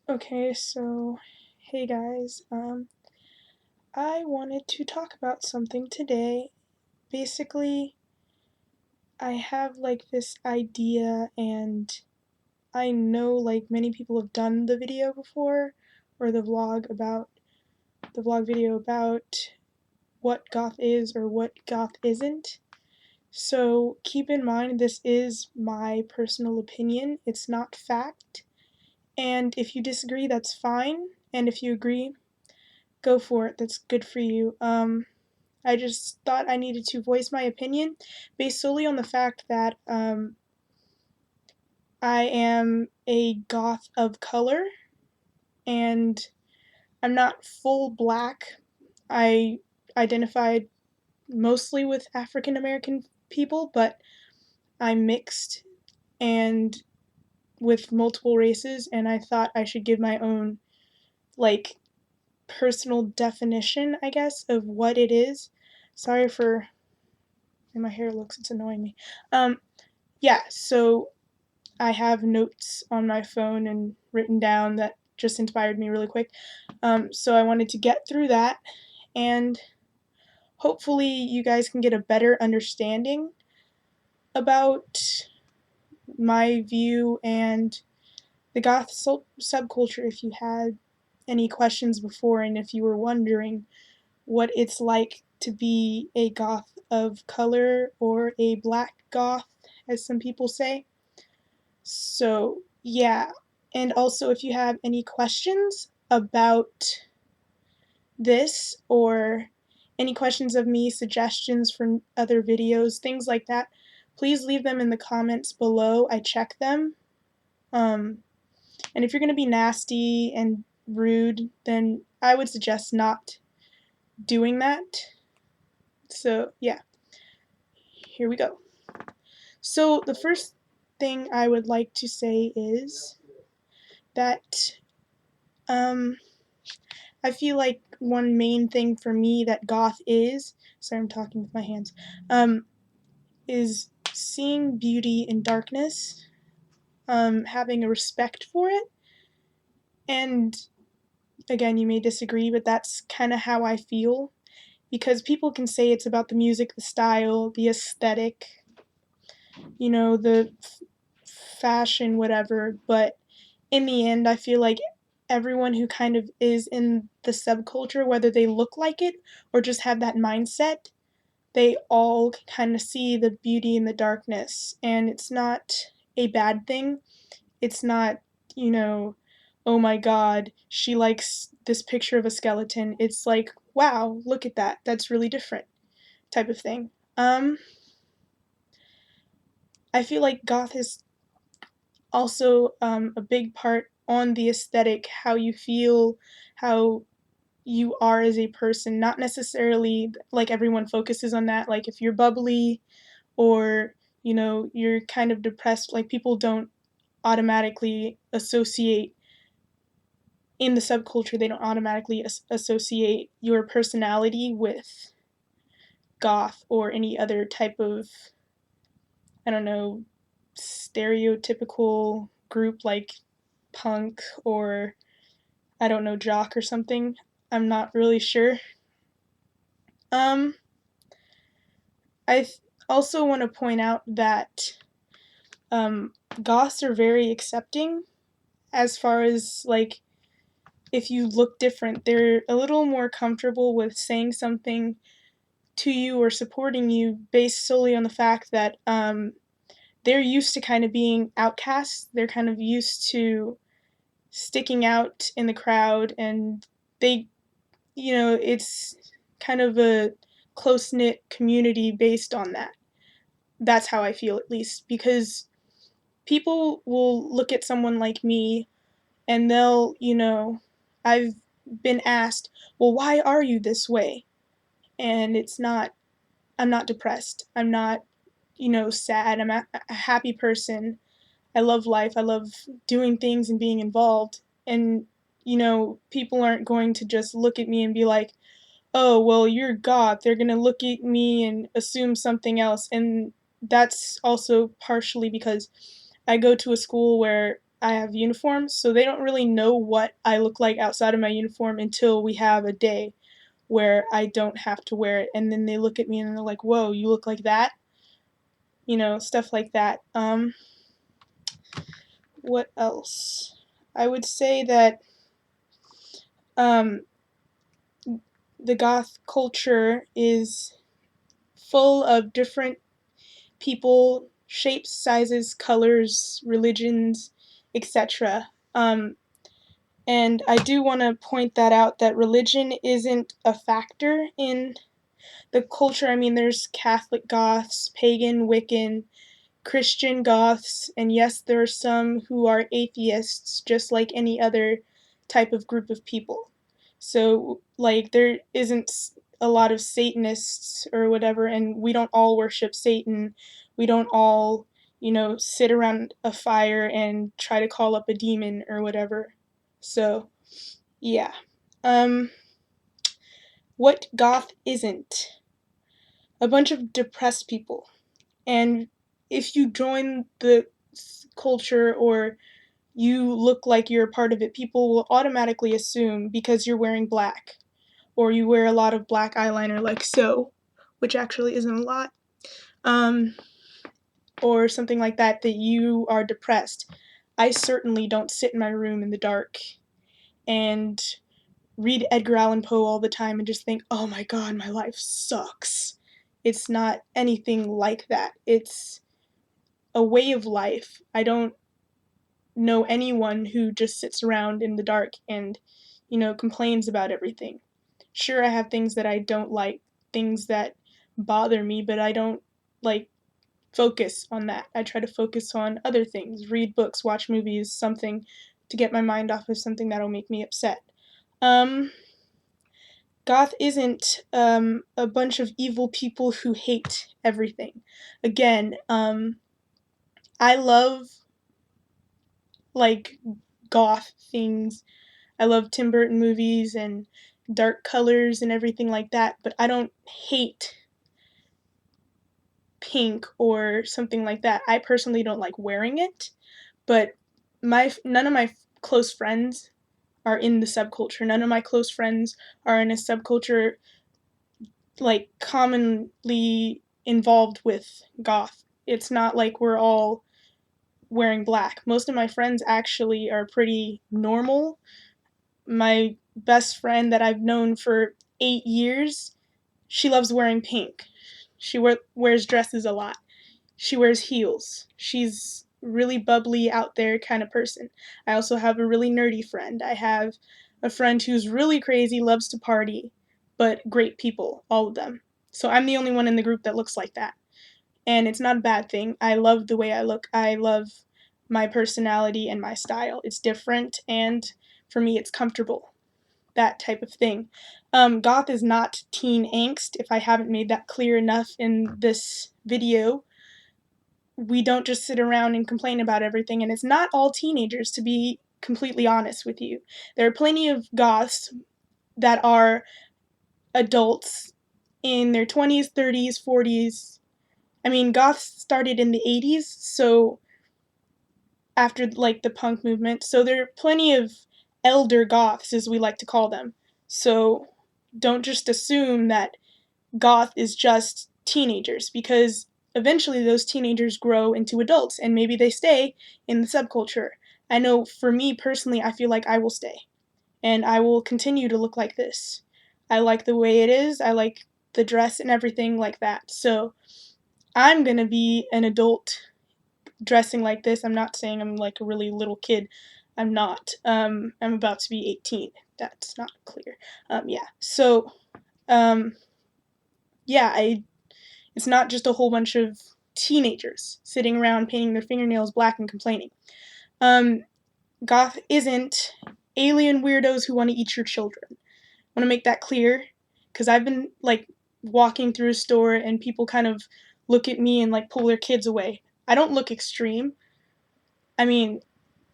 Okay, so hey guys. I wanted to talk about something today. Basically, I have like this idea and I know like many people have done the video before or the vlog video about what goth is or what goth isn't. So keep in mind this is my personal opinion. It's not fact. And if you disagree, that's fine. And if you agree, go for it. That's good for you. I just thought I needed to voice my opinion based solely on the fact that I am a goth of color and I'm not full black. I identified mostly with African American people, but I'm mixed and with multiple races, and I thought I should give my own like personal definition, I guess, of what it is. Sorry for and my hair looks, it's annoying me. Yeah, so I have notes on my phone and written down that just inspired me really quick. So I wanted to get through that and hopefully you guys can get a better understanding about my view and the goth subculture if you had any questions before and if you were wondering what it's like to be a goth of color or a black goth, as some people say. So, yeah. And also, if you have any questions about this or any questions of me, suggestions for other videos, things like that, please leave them in the comments below. I check them. Um, and if you're going to be nasty and rude, then I would suggest not doing that. So, yeah, here we go. So, the first thing I would like to say is that um, I feel like one main thing for me that goth is, sorry I'm talking with my hands, is seeing beauty in darkness, having a respect for it, and again, you may disagree, but that's kind of how I feel, because people can say it's about the music, the style, the aesthetic, the fashion, whatever, but in the end, I feel like everyone who kind of is in the subculture, whether they look like it or just have that mindset, they all kind of see the beauty in the darkness. And it's not a bad thing. It's not, you know, oh my god, she likes this picture of a skeleton. It's like, wow, look at that. That's really different type of thing. I feel like goth is also a big part on the aesthetic, how you feel, how you are as a person, not necessarily like everyone focuses on that. Like if you're bubbly or, you're kind of depressed, like people don't automatically associate in the subculture, they don't automatically associate your personality with goth or any other type of, I don't know, stereotypical group like punk or I don't know, jock or something. I'm not really sure. Um, I also want to point out that goths are very accepting as far as like if you look different, they're a little more comfortable with saying something to you or supporting you based solely on the fact that they're used to kind of being outcasts. They're kind of used to sticking out in the crowd and they it's kind of a close knit community based on that. That's how I feel, at least, because people will look at someone like me and I've been asked, well, why are you this way? And I'm not depressed. I'm not, sad. I'm a happy person. I love life. I love doing things and being involved. And, people aren't going to just look at me and be like, oh, well, you're God. They're going to look at me and assume something else. And that's also partially because I go to a school where I have uniforms, so they don't really know what I look like outside of my uniform until we have a day where I don't have to wear it, and then they look at me and they're like, "Whoa, you look like that?" Stuff like that. What else? I would say that um, the goth culture is full of different people, shapes, sizes, colors, religions, etc. And I do want to point that out, that religion isn't a factor in the culture. I mean, there's Catholic Goths, pagan, Wiccan, Christian Goths, and yes, there are some who are atheists, just like any other type of group of people. So, like, there isn't a lot of Satanists or whatever, and we don't all worship Satan. We don't all, sit around a fire and try to call up a demon or whatever. So, yeah. Um, what Goth isn't? A bunch of depressed people. And if you join the culture or you look like you're a part of it, people will automatically assume because you're wearing black or you wear a lot of black eyeliner, like so, which actually isn't a lot, um, or something like that, that you are depressed. I certainly don't sit in my room in the dark and read Edgar Allan Poe all the time and just think, oh my god, my life sucks. It's not anything like that. It's a way of life. I don't know anyone who just sits around in the dark and, complains about everything. Sure, I have things that I don't like, things that bother me, but I don't like focus on that. I try to focus on other things, read books, watch movies, something to get my mind off of something that'll make me upset. Um, Goth isn't a bunch of evil people who hate everything. Again, I love like goth things. I love Tim Burton movies and dark colors and everything like that, but I don't hate pink or something like that. I personally don't like wearing it, but my none of my close friends are in the subculture. None of my close friends are in a subculture like commonly involved with goth. It's not like we're all wearing black. Most of my friends actually are pretty normal. My best friend that I've known for 8 years, she loves wearing pink. She wears dresses a lot. She wears heels. She's really bubbly, out there kind of person. I also have a really nerdy friend. I have a friend who's really crazy, loves to party, but great people, all of them. So I'm the only one in the group that looks like that. And it's not a bad thing. I love the way I look. I love my personality and my style. It's different, and for me, it's comfortable. That type of thing. Goth is not teen angst, if I haven't made that clear enough in this video. We don't just sit around and complain about everything, and it's not all teenagers, to be completely honest with you. There are plenty of goths that are adults in their 20s, 30s, 40s. I mean, goths started in the 80s, so after like the punk movement, so there are plenty of elder goths, as we like to call them. So don't just assume that goth is just teenagers, because eventually those teenagers grow into adults and maybe they stay in the subculture. I know for me personally, I feel like I will stay and I will continue to look like this. I like the way it is, I like the dress and everything like that. So I'm gonna be an adult dressing like this. I'm not saying I'm like a really little kid. I'm not. I'm about to be 18. That's not clear. Yeah. So, um, yeah, it's not just a whole bunch of teenagers sitting around painting their fingernails black and complaining. Um, Goth isn't alien weirdos who want to eat your children. I want to make that clear, because I've been like walking through a store and people kind of look at me and like pull their kids away. I don't look extreme. I mean,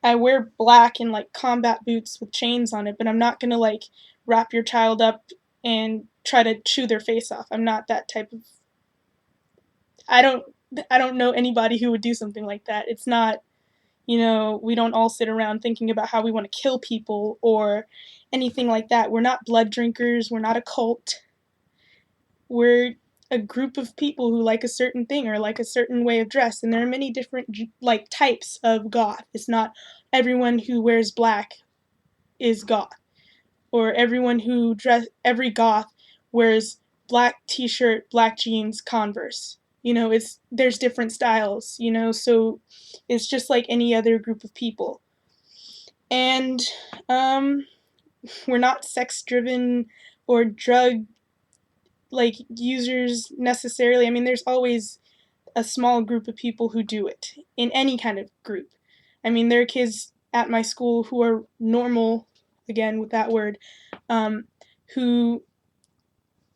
I wear black and like combat boots with chains on it, but I'm not gonna like wrap your child up and try to chew their face off. I'm not that type of. I don't I don't know anybody who would do something like that. It's not We don't all sit around thinking about how we want to kill people or anything like that. We're not blood drinkers. We're not a cult. We're a group of people who like a certain thing or like a certain way of dress, and there are many different like types of goth. It's not everyone who wears black is goth, or every goth wears black t-shirt, black jeans, Converse. There's different styles, so it's just like any other group of people. And um we're not sex driven or drug like users necessarily. I mean, there's always a small group of people who do it in any kind of group. I mean, there are kids at my school who are normal, again with that word, who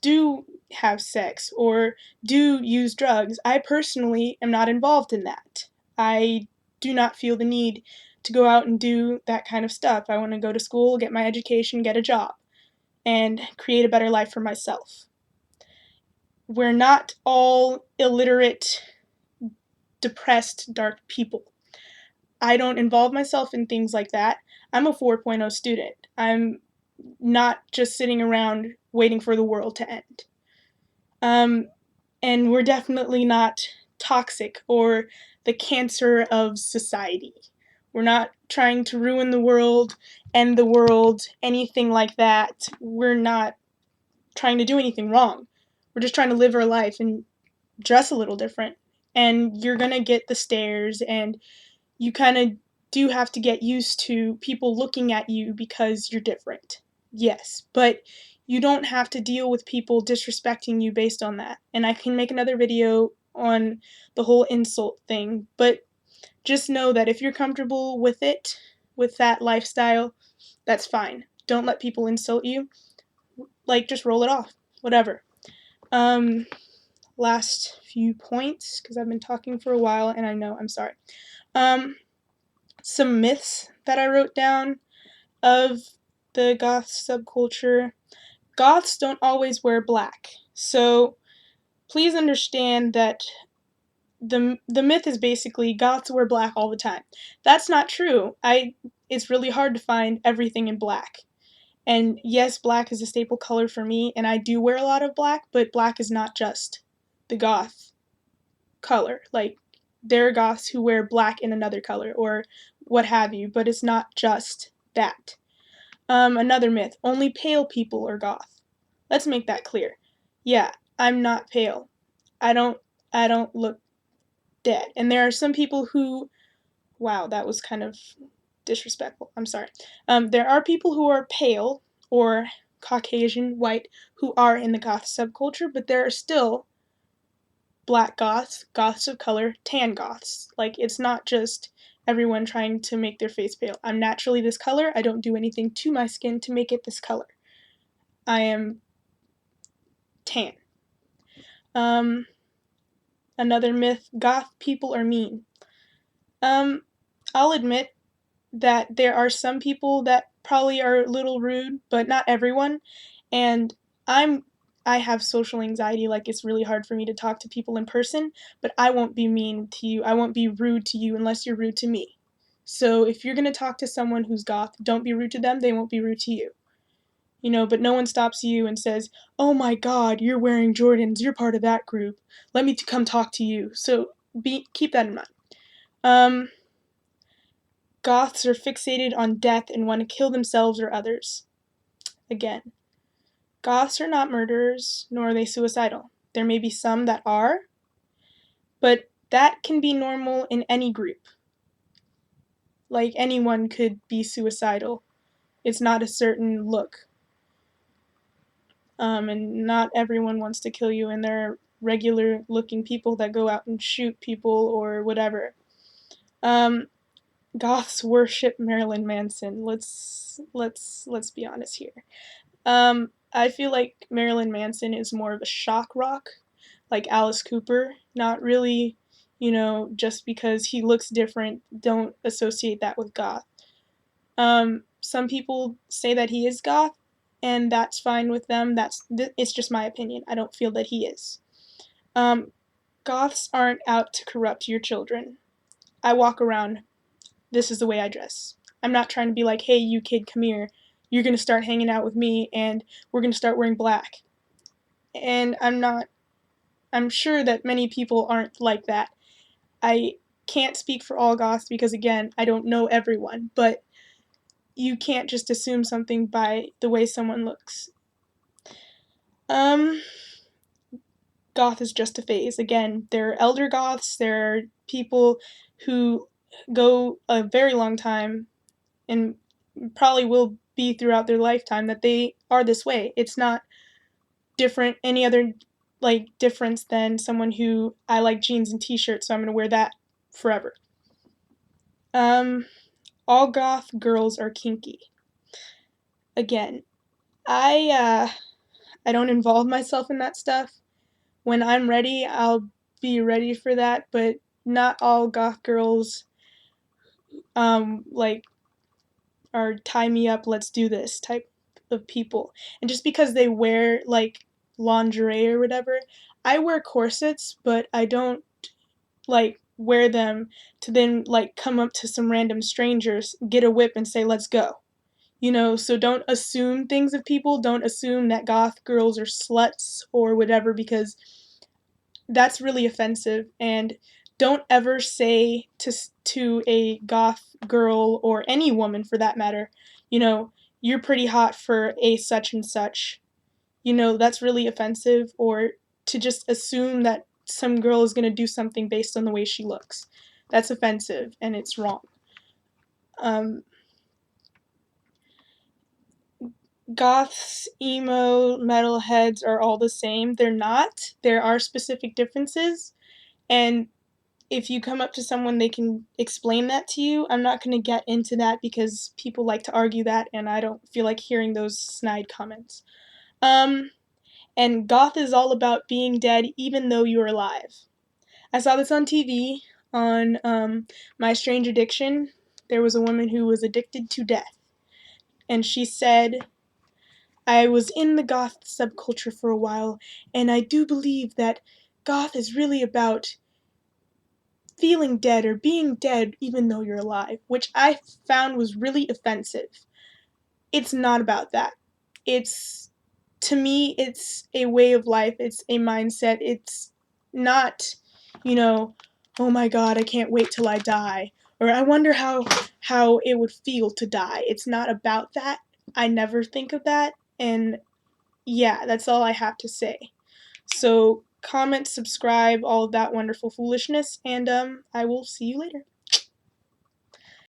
do have sex or do use drugs. I personally am not involved in that. I do not feel the need to go out and do that kind of stuff. I want to go to school, get my education, get a job, and create a better life for myself. We're not all illiterate, depressed, dark people. I don't involve myself in things like that. I'm a 4.0 student. I'm not just sitting around waiting for the world to end. And we're definitely not toxic or the cancer of society. We're not trying to ruin the world, end the world, anything like that. We're not trying to do anything wrong. We're just trying to live our life and dress a little different. And you're going to get the stares, and you kind of do have to get used to people looking at you because you're different. Yes, but you don't have to deal with people disrespecting you based on that. And I can make another video on the whole insult thing, but just know that if you're comfortable with it, with that lifestyle, that's fine. Don't let people insult you. Like, just roll it off. Whatever. Last few points, because I've been talking for a while, and I know, I'm sorry. Some myths that I wrote down of the goth subculture. Goths don't always wear black. So please understand that the myth is basically goths wear black all the time. That's not true. It's really hard to find everything in black. And yes, black is a staple color for me, and I do wear a lot of black, but black is not just the goth color. Like, there are goths who wear black in another color or what have you, but it's not just that. Another myth, only pale people are goth. Let's make that clear. Yeah, I'm not pale. I don't look dead. And there are some people who, wow, that was kind of disrespectful. I'm sorry. There are people who are pale or Caucasian, white, who are in the goth subculture, but there are still black goths, goths of color, tan goths. Like, it's not just everyone trying to make their face pale. I'm naturally this color. I don't do anything to my skin to make it this color. I am tan. Another myth, goth people are mean. I'll admit that there are some people that probably are a little rude, but not everyone. And I have social anxiety, like it's really hard for me to talk to people in person, but I won't be mean to you. I won't be rude to you unless you're rude to me. So if you're going to talk to someone who's goth, don't be rude to them, they won't be rude to you. But no one stops you and says, "Oh my god, you're wearing Jordans, you're part of that group. Let me come talk to you." So keep that in mind. Goths are fixated on death and want to kill themselves or others. Again, goths are not murderers, nor are they suicidal. There may be some that are, but that can be normal in any group. Like, anyone could be suicidal. It's not a certain look. And not everyone wants to kill you, and there are regular looking people that go out and shoot people or whatever. Goths worship Marilyn Manson. Let's be honest here. I feel like Marilyn Manson is more of a shock rock, like Alice Cooper. Not really, just because he looks different, don't associate that with goth. Some people say that he is goth, and that's fine with them. It's just my opinion. I don't feel that he is. Goths aren't out to corrupt your children. I walk around this is the way I dress. I'm not trying to be like, hey, you kid, come here. You're going to start hanging out with me and we're going to start wearing black. And I'm sure that many people aren't like that. I can't speak for all goths because, again, I don't know everyone, but you can't just assume something by the way someone looks. Um, Goth is just a phase. Again, there are elder goths, there are people who go a very long time and probably will be throughout their lifetime that they are this way. It's not different any other like difference than someone who I like jeans and t-shirts, so I'm going to wear that forever. Um all goth girls are kinky. Again, I don't involve myself in that stuff. When I'm ready, I'll be ready for that, but not all goth girls like are tie me up, let's do this type of people. And just because they wear like lingerie or whatever, I wear corsets, but I don't like wear them to then like come up to some random strangers, get a whip and say, let's go. So don't assume things of people. Don't assume that goth girls are sluts or whatever because that's really offensive. And don't ever say to a goth girl or any woman for that matter, you know, you're pretty hot for a such and such. That's really offensive. Or to just assume that some girl is going to do something based on the way she looks. That's offensive and it's wrong. Um, Goths, emo, metalheads are all the same. They're not. There are specific differences. And if you come up to someone, they can explain that to you. I'm not going to get into that because people like to argue that, and I don't feel like hearing those snide comments. And goth is all about being dead even though you're alive. I saw this on TV on My Strange Addiction. There was a woman who was addicted to death, and she said, I was in the goth subculture for a while, and I do believe that goth is really about feeling dead or being dead even though you're alive, which I found was really offensive. It's not about that. It's, to me, it's a way of life, it's a mindset. It's not, you know, oh my god, I can't wait till I die, or I wonder how it would feel to die. It's not about that. I never think of that, and yeah, that's all I have to say. So comment, subscribe, all of that wonderful foolishness, and I will see you later.